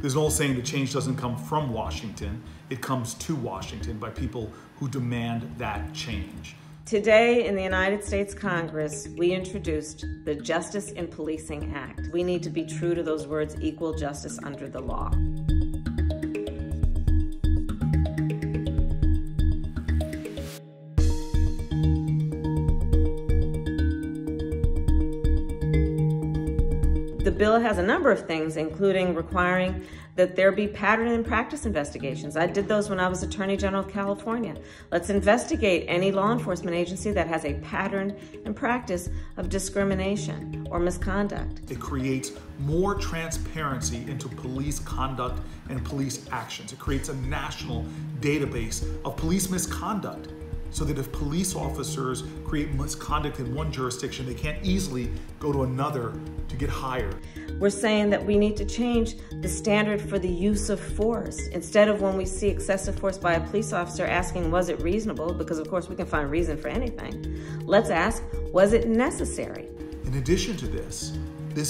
There's an old saying that change doesn't come from Washington, it comes to Washington by people who demand that change. Today in the United States Congress, we introduced the Justice in Policing Act. We need to be true to those words, equal justice under the law. The bill has a number of things, including requiring that there be pattern and practice investigations. I did those when I was Attorney General of California. Let's investigate any law enforcement agency that has a pattern and practice of discrimination or misconduct. It creates more transparency into police conduct and police actions. It creates a national database of police misconduct, so that if police officers create misconduct in one jurisdiction, they can't easily go to another to get hired. We're saying that we need to change the standard for the use of force. Instead of when we see excessive force by a police officer asking, was it reasonable? Because of course we can find reason for anything. Let's ask, was it necessary? In addition to this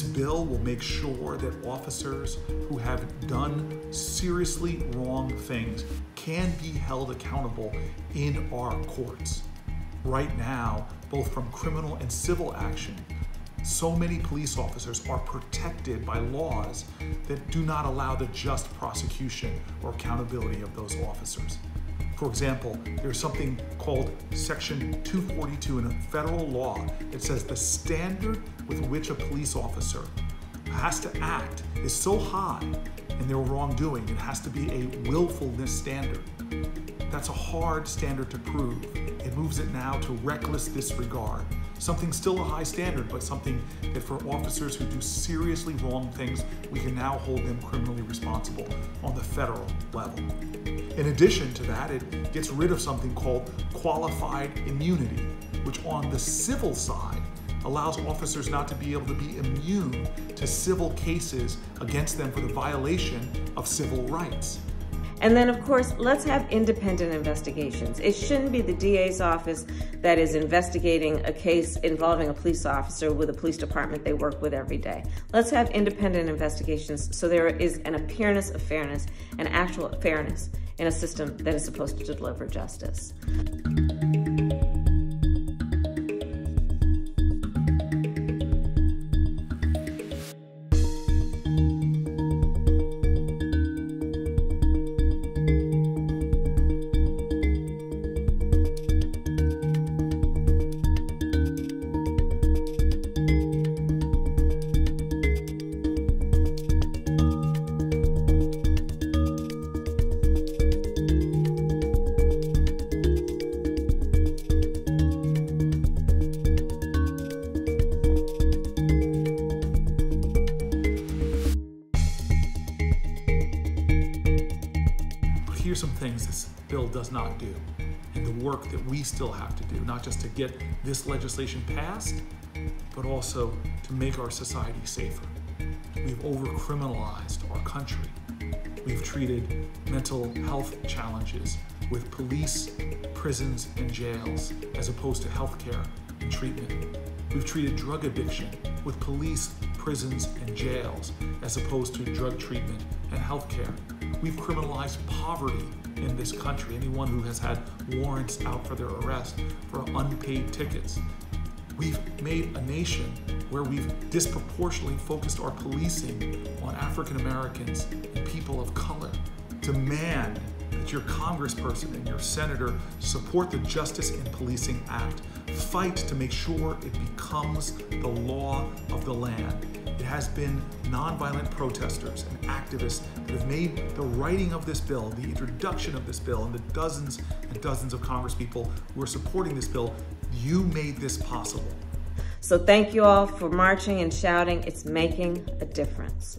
bill will make sure that officers who have done seriously wrong things can be held accountable in our courts. Right now, both from criminal and civil action, so many police officers are protected by laws that do not allow the just prosecution or accountability of those officers. For example, there's something called Section 242 in a federal law that says the standard with which a police officer has to act is so high in their wrongdoing, it has to be a willfulness standard. That's a hard standard to prove. It moves it now to reckless disregard. Something still a high standard, but something that for officers who do seriously wrong things, we can now hold them criminally responsible on the federal level. In addition to that, it gets rid of something called qualified immunity, which on the civil side allows officers not to be able to be immune to civil cases against them for the violation of civil rights. And then, of course, let's have independent investigations. It shouldn't be the DA's office that is investigating a case involving a police officer with a police department they work with every day. Let's have independent investigations so there is an appearance of fairness and actual fairness in a system that is supposed to deliver justice. Here's some things this bill does not do, and the work that we still have to do, not just to get this legislation passed, but also to make our society safer. We've over-criminalized our country. We've treated mental health challenges with police, prisons, and jails, as opposed to healthcare and treatment. We've treated drug addiction with police, prisons, and jails, as opposed to drug treatment and healthcare. We've criminalized poverty in this country. Anyone who has had warrants out for their arrest for unpaid tickets. We've made a nation where we've disproportionately focused our policing on African Americans and people of color. Demand that your congressperson and your senator support the Justice in Policing Act. Fight to make sure it becomes the law of the land. It has been nonviolent protesters and activists that have made the writing of this bill, the introduction of this bill, and the dozens and dozens of congresspeople who are supporting this bill, you made this possible. So thank you all for marching and shouting. It's making a difference.